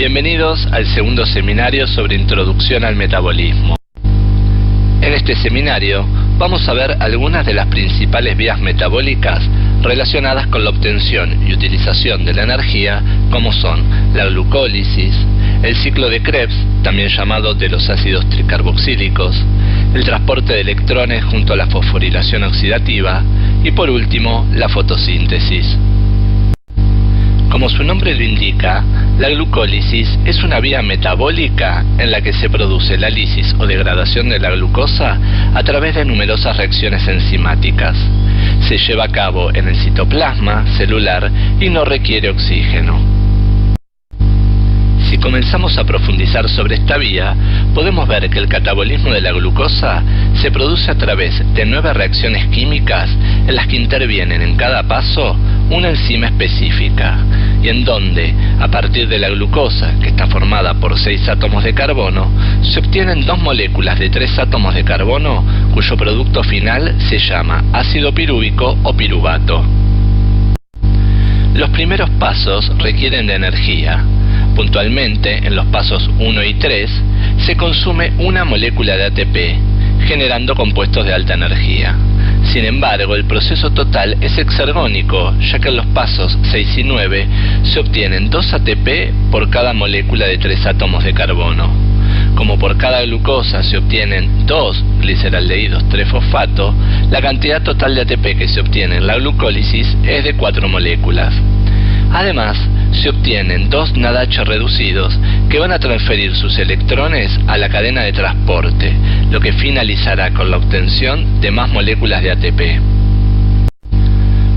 Bienvenidos al segundo seminario sobre Introducción al Metabolismo. En este seminario vamos a ver algunas de las principales vías metabólicas relacionadas con la obtención y utilización de la energía, como son la glucólisis, el ciclo de Krebs, también llamado de los ácidos tricarboxílicos, el transporte de electrones junto a la fosforilación oxidativa y por último la fotosíntesis. Como su nombre lo indica, la glucólisis es una vía metabólica en la que se produce la lisis o degradación de la glucosa a través de numerosas reacciones enzimáticas. Se lleva a cabo en el citoplasma celular y no requiere oxígeno. Si comenzamos a profundizar sobre esta vía, podemos ver que el catabolismo de la glucosa se produce a través de 9 reacciones químicas en las que intervienen en cada paso una enzima específica, y en donde, a partir de la glucosa, que está formada por 6 átomos de carbono, se obtienen 2 moléculas de 3 átomos de carbono, cuyo producto final se llama ácido pirúvico o piruvato. Los primeros pasos requieren de energía. Puntualmente, en los pasos 1 y 3, se consume una molécula de ATP, generando compuestos de alta energía. Sin embargo, el proceso total es exergónico, ya que en los pasos 6 y 9 se obtienen 2 ATP por cada molécula de 3 átomos de carbono. Como por cada glucosa se obtienen 2 gliceraldehídos 3-fosfato, la cantidad total de ATP que se obtiene en la glucólisis es de 4 moléculas. Además, se obtienen 2 NADH reducidos que van a transferir sus electrones a la cadena de transporte, lo que finalizará con la obtención de más moléculas de ATP.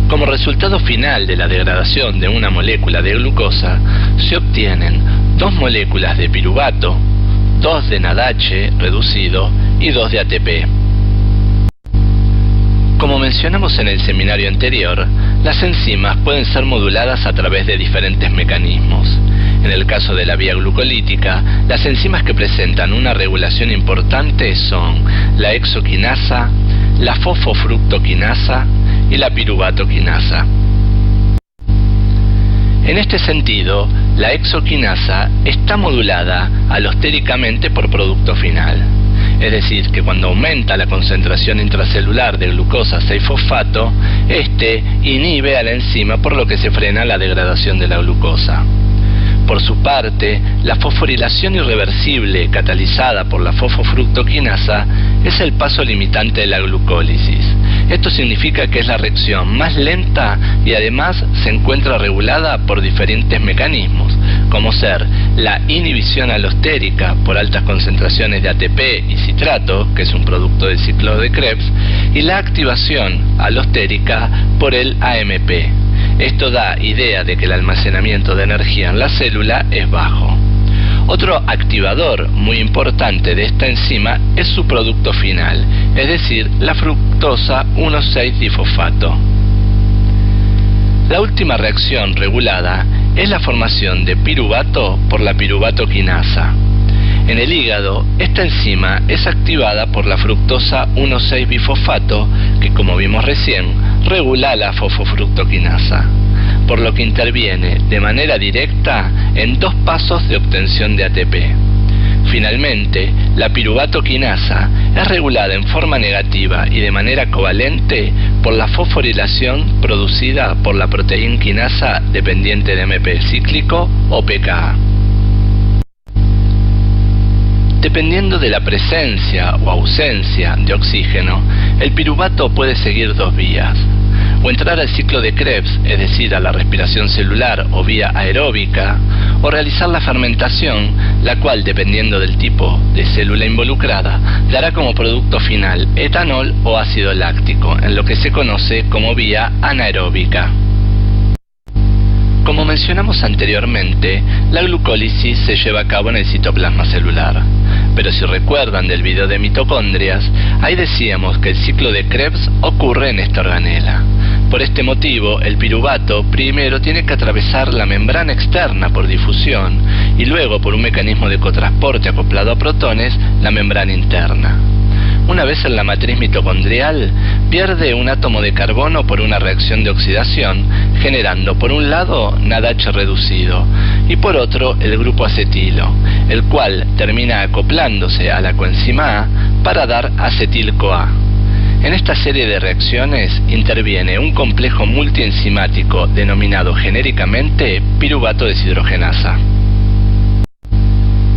Como resultado final de la degradación de una molécula de glucosa, se obtienen 2 moléculas de piruvato, 2 de NADH reducido y 2 de ATP. Como mencionamos en el seminario anterior, las enzimas pueden ser moduladas a través de diferentes mecanismos. En el caso de la vía glucolítica, las enzimas que presentan una regulación importante son la exoquinasa, la fosfofructoquinasa y la piruvatoquinasa. En este sentido, la exoquinasa está modulada alostéricamente por producto final. Es decir, que cuando aumenta la concentración intracelular de glucosa 6-fosfato, este inhibe a la enzima, por lo que se frena la degradación de la glucosa. Por su parte, la fosforilación irreversible catalizada por la fosfofructoquinasa es el paso limitante de la glucólisis. Esto significa que es la reacción más lenta y además se encuentra regulada por diferentes mecanismos, como ser la inhibición alostérica por altas concentraciones de ATP y citrato, que es un producto del ciclo de Krebs, y la activación alostérica por el AMP. Esto da idea de que el almacenamiento de energía en la célula es bajo. Otro activador muy importante de esta enzima es su producto final, es decir, la fructosa 1,6-difosfato. La última reacción regulada es la formación de piruvato por la piruvatoquinasa. En el hígado, esta enzima es activada por la fructosa 1,6-bifosfato, que como vimos recién, regula la fosfofructoquinasa, por lo que interviene de manera directa en 2 pasos de obtención de ATP. Finalmente, la piruvatoquinasa es regulada en forma negativa y de manera covalente por la fosforilación producida por la proteína quinasa dependiente de AMP cíclico o pKa. Dependiendo de la presencia o ausencia de oxígeno, el piruvato puede seguir 2 vías. O entrar al ciclo de Krebs, es decir, a la respiración celular o vía aeróbica, o realizar la fermentación, la cual, dependiendo del tipo de célula involucrada, dará como producto final etanol o ácido láctico, en lo que se conoce como vía anaeróbica. Como mencionamos anteriormente, la glucólisis se lleva a cabo en el citoplasma celular. Pero si recuerdan del video de mitocondrias, ahí decíamos que el ciclo de Krebs ocurre en esta organela. Por este motivo, el piruvato primero tiene que atravesar la membrana externa por difusión y luego, por un mecanismo de cotransporte acoplado a protones, la membrana interna. Una vez en la matriz mitocondrial, pierde un átomo de carbono por una reacción de oxidación, generando por un lado NADH reducido y por otro el grupo acetilo, el cual termina acoplándose a la coenzima A para dar acetil-CoA. En esta serie de reacciones interviene un complejo multienzimático denominado genéricamente piruvato deshidrogenasa.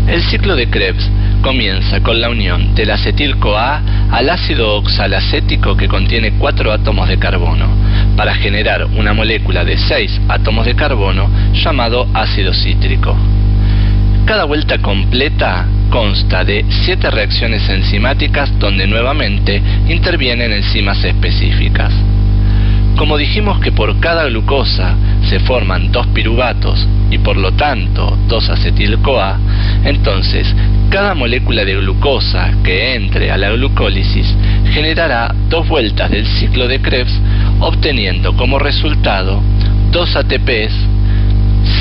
El ciclo de Krebs comienza con la unión del acetil-CoA al ácido oxalacético que contiene 4 átomos de carbono, para generar una molécula de 6 átomos de carbono llamado ácido cítrico. Cada vuelta completa consta de 7 reacciones enzimáticas donde nuevamente intervienen enzimas específicas. Como dijimos que por cada glucosa se forman 2 piruvatos y por lo tanto 2 acetil-CoA, entonces cada molécula de glucosa que entre a la glucólisis generará 2 vueltas del ciclo de Krebs, obteniendo como resultado 2 ATPs,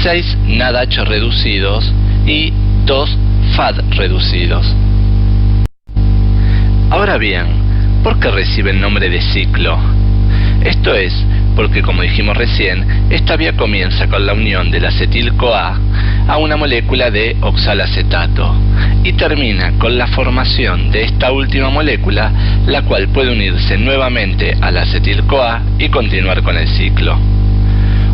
6 NADH reducidos y 2 FAD reducidos. Ahora bien, ¿por qué recibe el nombre de ciclo? Esto es porque, como dijimos recién, esta vía comienza con la unión del acetil-CoA a una molécula de oxalacetato y termina con la formación de esta última molécula, la cual puede unirse nuevamente al acetil-CoA y continuar con el ciclo.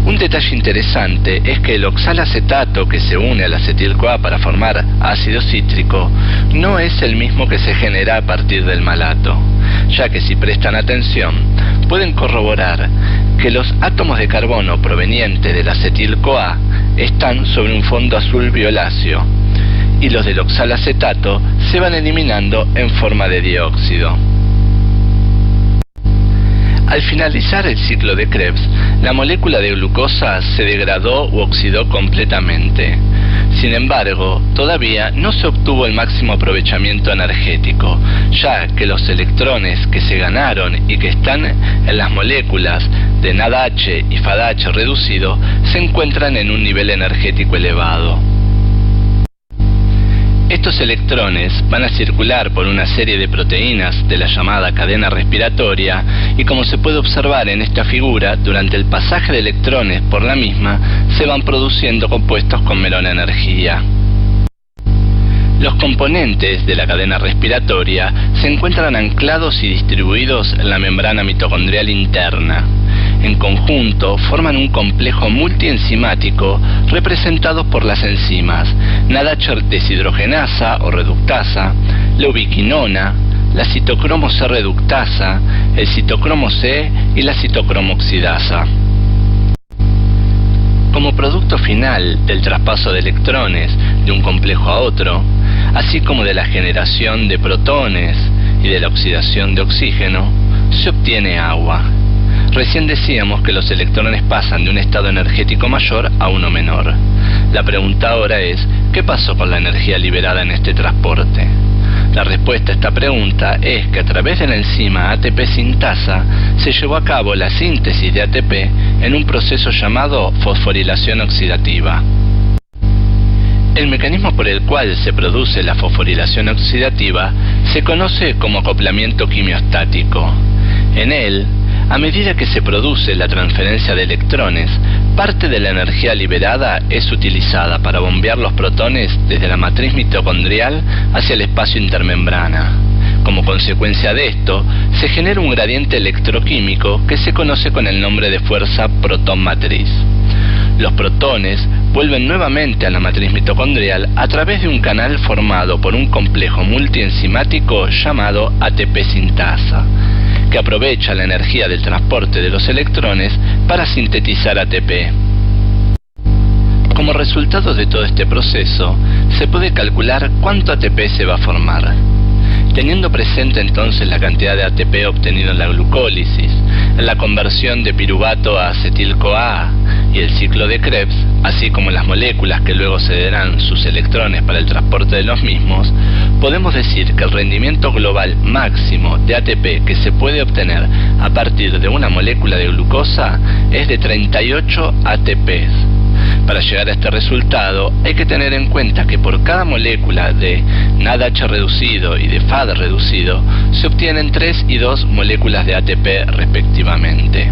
Un detalle interesante es que el oxalacetato que se une al acetil-CoA para formar ácido cítrico no es el mismo que se genera a partir del malato, ya que si prestan atención pueden corroborar que los átomos de carbono provenientes del acetil-CoA están sobre un fondo azul violáceo y los del oxalacetato se van eliminando en forma de dióxido. Al finalizar el ciclo de Krebs, la molécula de glucosa se degradó u oxidó completamente. Sin embargo, todavía no se obtuvo el máximo aprovechamiento energético, ya que los electrones que se ganaron y que están en las moléculas de NADH y FADH reducido se encuentran en un nivel energético elevado. Estos electrones van a circular por una serie de proteínas de la llamada cadena respiratoria y, como se puede observar en esta figura, durante el pasaje de electrones por la misma se van produciendo compuestos con menor energía. Los componentes de la cadena respiratoria se encuentran anclados y distribuidos en la membrana mitocondrial interna. En conjunto forman un complejo multienzimático representados por las enzimas NADH deshidrogenasa o reductasa, la ubiquinona, la citocromo C reductasa, el citocromo C y la citocromo oxidasa. Como producto final del traspaso de electrones de un complejo a otro, así como de la generación de protones y de la oxidación de oxígeno, se obtiene agua. Recién decíamos que los electrones pasan de un estado energético mayor a uno menor. La pregunta ahora es, ¿qué pasó con la energía liberada en este transporte? La respuesta a esta pregunta es que a través de la enzima ATP sintasa se llevó a cabo la síntesis de ATP en un proceso llamado fosforilación oxidativa. El mecanismo por el cual se produce la fosforilación oxidativa se conoce como acoplamiento quimiostático. En él, a medida que se produce la transferencia de electrones, parte de la energía liberada es utilizada para bombear los protones desde la matriz mitocondrial hacia el espacio intermembrana. Como consecuencia de esto, se genera un gradiente electroquímico que se conoce con el nombre de fuerza protón-matriz. Los protones vuelven nuevamente a la matriz mitocondrial a través de un canal formado por un complejo multienzimático llamado ATP sintasa, que aprovecha la energía del transporte de los electrones para sintetizar ATP. Como resultado de todo este proceso, se puede calcular cuánto ATP se va a formar. Teniendo presente entonces la cantidad de ATP obtenido en la glucólisis, en la conversión de piruvato a acetil-CoA y el ciclo de Krebs, así como las moléculas que luego cederán sus electrones para el transporte de los mismos, podemos decir que el rendimiento global máximo de ATP que se puede obtener a partir de una molécula de glucosa es de 38 ATPs. Para llegar a este resultado hay que tener en cuenta que por cada molécula de NADH reducido y de FAD reducido se obtienen 3 y 2 moléculas de ATP respectivamente.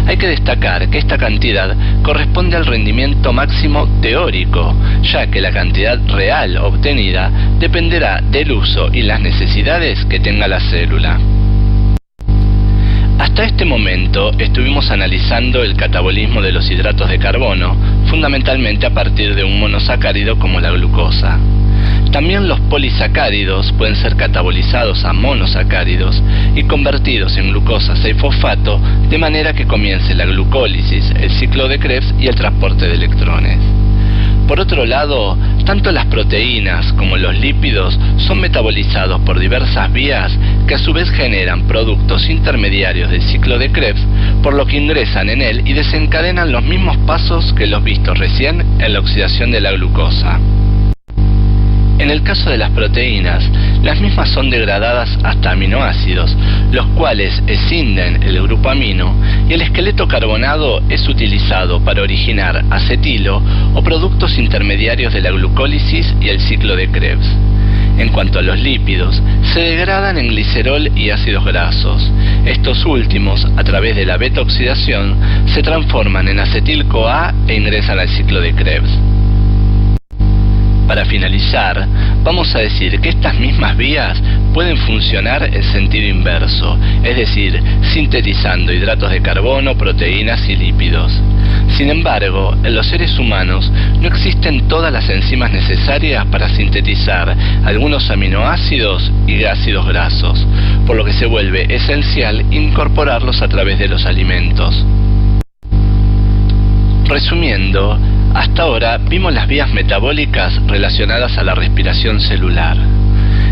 Hay que destacar que esta cantidad corresponde al rendimiento máximo teórico, ya que la cantidad real obtenida dependerá del uso y las necesidades que tenga la célula. Hasta este momento estuvimos analizando el catabolismo de los hidratos de carbono, fundamentalmente a partir de un monosacárido como la glucosa. También los polisacáridos pueden ser catabolizados a monosacáridos y convertidos en glucosa 6-fosfato de manera que comience la glucólisis, el ciclo de Krebs y el transporte de electrones. Por otro lado, tanto las proteínas como los lípidos son metabolizados por diversas vías que a su vez generan productos intermediarios del ciclo de Krebs, por lo que ingresan en él y desencadenan los mismos pasos que los vistos recién en la oxidación de la glucosa. En el caso de las proteínas, las mismas son degradadas hasta aminoácidos, los cuales escinden el grupo amino, y el esqueleto carbonado es utilizado para originar acetilo o productos intermediarios de la glucólisis y el ciclo de Krebs. En cuanto a los lípidos, se degradan en glicerol y ácidos grasos. Estos últimos, a través de la beta-oxidación, se transforman en acetil-CoA e ingresan al ciclo de Krebs. Para finalizar, vamos a decir que estas mismas vías pueden funcionar en sentido inverso, es decir, sintetizando hidratos de carbono, proteínas y lípidos. Sin embargo, en los seres humanos no existen todas las enzimas necesarias para sintetizar algunos aminoácidos y ácidos grasos, por lo que se vuelve esencial incorporarlos a través de los alimentos. Resumiendo, hasta ahora vimos las vías metabólicas relacionadas a la respiración celular.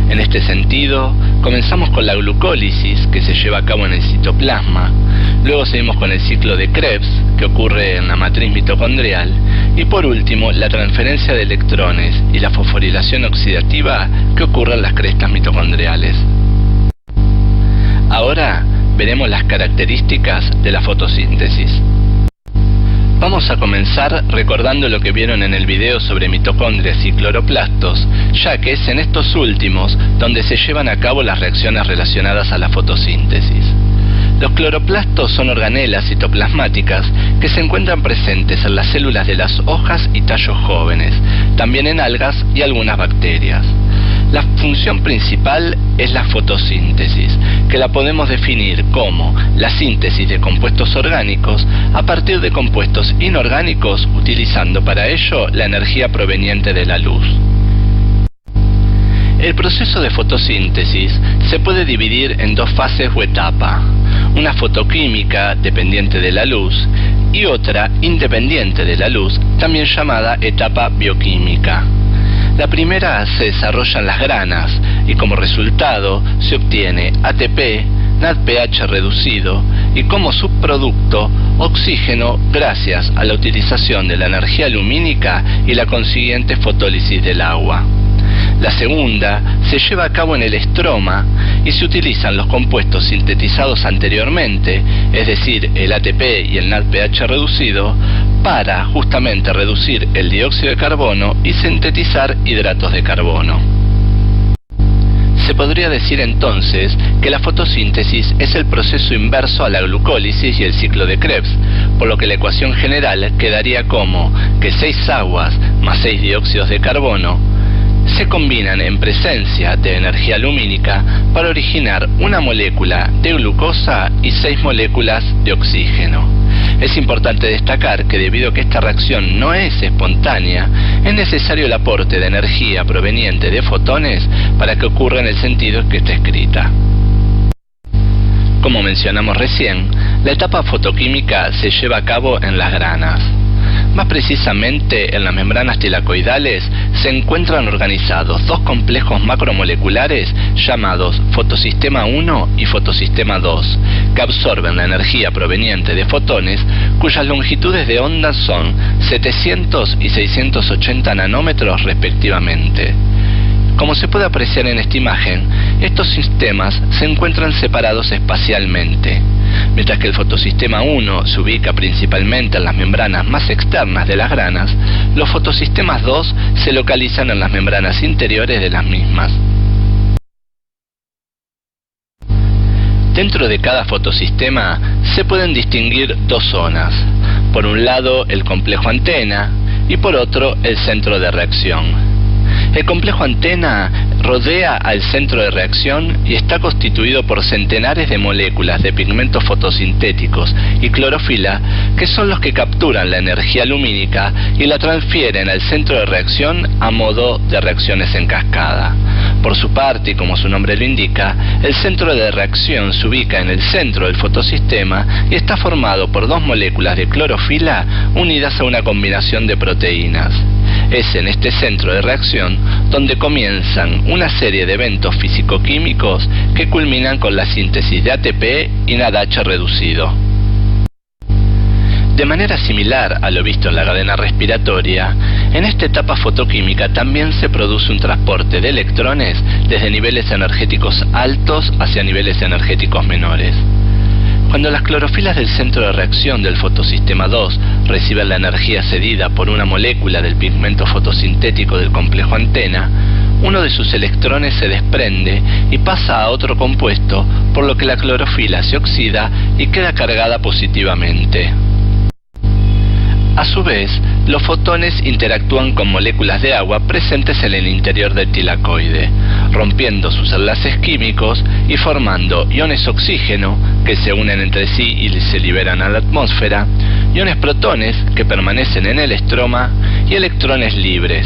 En este sentido, comenzamos con la glucólisis, que se lleva a cabo en el citoplasma, luego seguimos con el ciclo de Krebs, que ocurre en la matriz mitocondrial, y por último, la transferencia de electrones y la fosforilación oxidativa que ocurre en las crestas mitocondriales. Ahora veremos las características de la fotosíntesis. Vamos a comenzar recordando lo que vieron en el video sobre mitocondrias y cloroplastos, ya que es en estos últimos donde se llevan a cabo las reacciones relacionadas a la fotosíntesis. Los cloroplastos son organelas citoplasmáticas que se encuentran presentes en las células de las hojas y tallos jóvenes, también en algas y algunas bacterias. La función principal es la fotosíntesis, que la podemos definir como la síntesis de compuestos orgánicos a partir de compuestos inorgánicos, utilizando para ello la energía proveniente de la luz. El proceso de fotosíntesis se puede dividir en dos fases o etapas, una fotoquímica dependiente de la luz y otra independiente de la luz, también llamada etapa bioquímica. La primera se desarrolla en las granas y como resultado se obtiene ATP, NADPH reducido y como subproducto oxígeno gracias a la utilización de la energía lumínica y la consiguiente fotólisis del agua. La segunda se lleva a cabo en el estroma y se utilizan los compuestos sintetizados anteriormente, es decir, el ATP y el NADPH reducido, para justamente reducir el dióxido de carbono y sintetizar hidratos de carbono. Se podría decir entonces que la fotosíntesis es el proceso inverso a la glucólisis y el ciclo de Krebs, por lo que la ecuación general quedaría como que 6 aguas más 6 dióxidos de carbono se combinan en presencia de energía lumínica para originar una molécula de glucosa y 6 moléculas de oxígeno. Es importante destacar que debido a que esta reacción no es espontánea, es necesario el aporte de energía proveniente de fotones para que ocurra en el sentido que está escrita. Como mencionamos recién, la etapa fotoquímica se lleva a cabo en las granas. Más precisamente, en las membranas tilacoidales se encuentran organizados dos complejos macromoleculares llamados fotosistema 1 y fotosistema 2, que absorben la energía proveniente de fotones cuyas longitudes de onda son 700 y 680 nanómetros respectivamente. Como se puede apreciar en esta imagen, estos sistemas se encuentran separados espacialmente. Mientras que el fotosistema 1 se ubica principalmente en las membranas más externas de las granas, los fotosistemas 2 se localizan en las membranas interiores de las mismas. Dentro de cada fotosistema se pueden distinguir dos zonas. Por un lado, el complejo antena y por otro, el centro de reacción. El complejo antena rodea al centro de reacción y está constituido por centenares de moléculas de pigmentos fotosintéticos y clorofila que son los que capturan la energía lumínica y la transfieren al centro de reacción a modo de reacciones en cascada. Por su parte, y como su nombre lo indica, el centro de reacción se ubica en el centro del fotosistema y está formado por dos moléculas de clorofila unidas a una combinación de proteínas. Es en este centro de reacción donde comienzan una serie de eventos físico-químicos que culminan con la síntesis de ATP y NADH reducido. De manera similar a lo visto en la cadena respiratoria, en esta etapa fotoquímica también se produce un transporte de electrones desde niveles energéticos altos hacia niveles energéticos menores. Cuando las clorofilas del centro de reacción del fotosistema 2 reciben la energía cedida por una molécula del pigmento fotosintético del complejo antena, uno de sus electrones se desprende y pasa a otro compuesto, por lo que la clorofila se oxida y queda cargada positivamente. A su vez, los fotones interactúan con moléculas de agua presentes en el interior del tilacoide, rompiendo sus enlaces químicos y formando iones oxígeno que se unen entre sí y se liberan a la atmósfera, iones protones que permanecen en el estroma y electrones libres.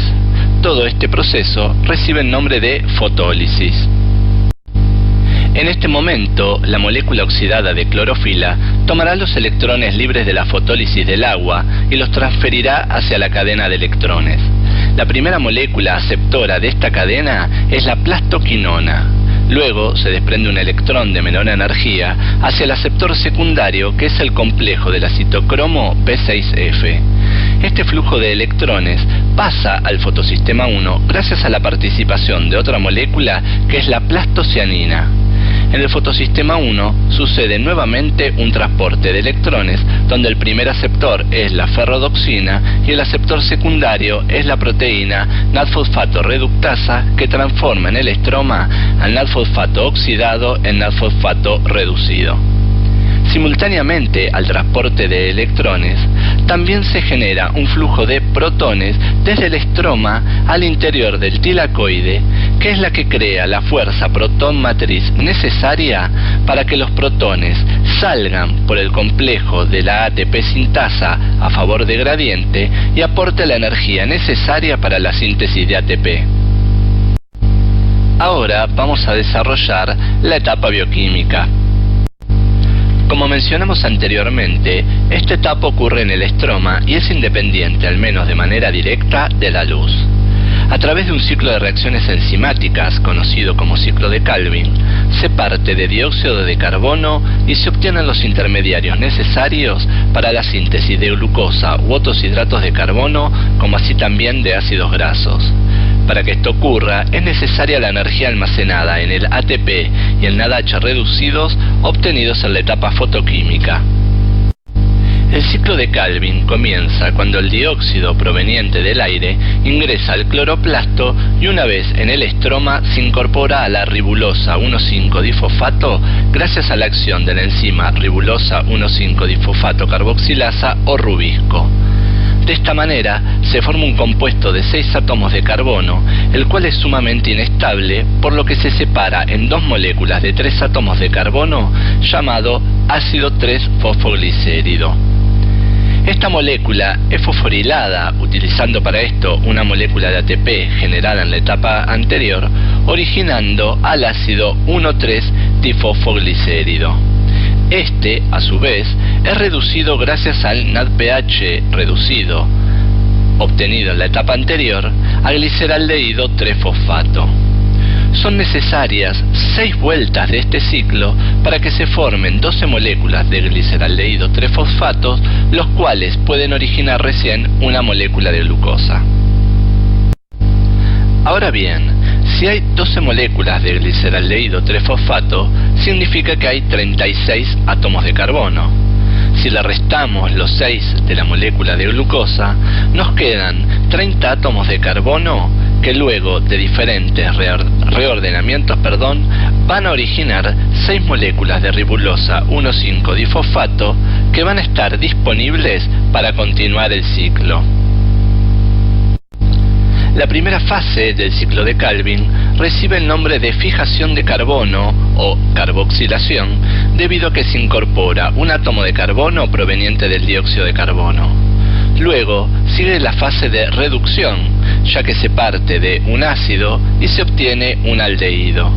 Todo este proceso recibe el nombre de fotólisis. En este momento, la molécula oxidada de clorofila tomará los electrones libres de la fotólisis del agua y los transferirá hacia la cadena de electrones. La primera molécula aceptora de esta cadena es la plastoquinona. Luego se desprende un electrón de menor energía hacia el aceptor secundario, que es el complejo del citocromo B6F. Este flujo de electrones pasa al fotosistema 1 gracias a la participación de otra molécula que es la plastocianina. En el fotosistema 1 sucede nuevamente un transporte de electrones donde el primer aceptor es la ferrodoxina y el aceptor secundario es la proteína NAD-fosfato reductasa, que transforma en el estroma al NAD-fosfato oxidado en NAD-fosfato reducido. Simultáneamente al transporte de electrones, también se genera un flujo de protones desde el estroma al interior del tilacoide, que es la que crea la fuerza protón matriz necesaria para que los protones salgan por el complejo de la ATP sintasa a favor de gradiente y aporte la energía necesaria para la síntesis de ATP. Ahora vamos a desarrollar la etapa bioquímica. Como mencionamos anteriormente, esta etapa ocurre en el estroma y es independiente, al menos de manera directa, de la luz. A través de un ciclo de reacciones enzimáticas, conocido como ciclo de Calvin, se parte de dióxido de carbono y se obtienen los intermediarios necesarios para la síntesis de glucosa u otros hidratos de carbono, como así también de ácidos grasos. Para que esto ocurra, es necesaria la energía almacenada en el ATP y el NADH reducidos obtenidos en la etapa fotoquímica. El ciclo de Calvin comienza cuando el dióxido proveniente del aire ingresa al cloroplasto y una vez en el estroma se incorpora a la ribulosa 1,5-difosfato gracias a la acción de la enzima ribulosa 1,5-difosfato carboxilasa o rubisco. De esta manera se forma un compuesto de 6 átomos de carbono, el cual es sumamente inestable, por lo que se separa en dos moléculas de 3 átomos de carbono, llamado ácido 3-fosfoglicérido. Esta molécula es fosforilada, utilizando para esto una molécula de ATP generada en la etapa anterior, originando al ácido 1,3-difosfoglicérido. Este, a su vez, es reducido gracias al NADPH reducido, obtenido en la etapa anterior, a gliceraldehído 3-fosfato. Son necesarias 6 vueltas de este ciclo para que se formen 12 moléculas de gliceraldehído 3-fosfato, los cuales pueden originar recién una molécula de glucosa. Ahora bien, Si hay 12 moléculas de gliceraldehído 3-fosfato, significa que hay 36 átomos de carbono. Si le restamos los 6 de la molécula de glucosa, nos quedan 30 átomos de carbono que luego de diferentes reordenamientos van a originar 6 moléculas de ribulosa 1,5-difosfato que van a estar disponibles para continuar el ciclo. La primera fase del ciclo de Calvin recibe el nombre de fijación de carbono o carboxilación debido a que se incorpora un átomo de carbono proveniente del dióxido de carbono. Luego sigue la fase de reducción, ya que se parte de un ácido y se obtiene un aldehído.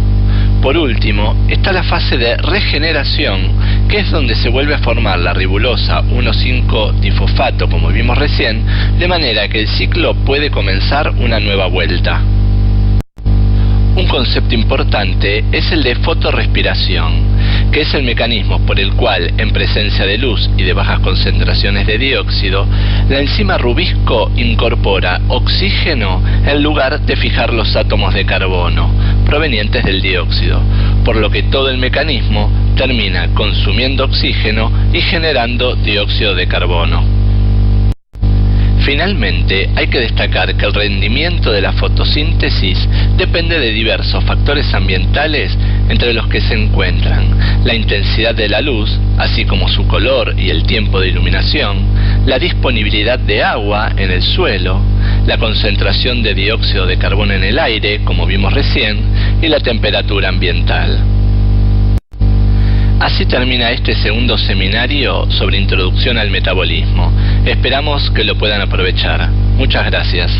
Por último, está la fase de regeneración, que es donde se vuelve a formar la ribulosa 1,5-difosfato, como vimos recién, de manera que el ciclo puede comenzar una nueva vuelta. Un concepto importante es el de fotorrespiración, que es el mecanismo por el cual, en presencia de luz y de bajas concentraciones de dióxido, la enzima rubisco incorpora oxígeno en lugar de fijar los átomos de carbono provenientes del dióxido, por lo que todo el mecanismo termina consumiendo oxígeno y generando dióxido de carbono. Finalmente, hay que destacar que el rendimiento de la fotosíntesis depende de diversos factores ambientales, entre los que se encuentran la intensidad de la luz, así como su color y el tiempo de iluminación, la disponibilidad de agua en el suelo, la concentración de dióxido de carbono en el aire, como vimos recién, y la temperatura ambiental. Así termina este segundo seminario sobre introducción al metabolismo. Esperamos que lo puedan aprovechar. Muchas gracias.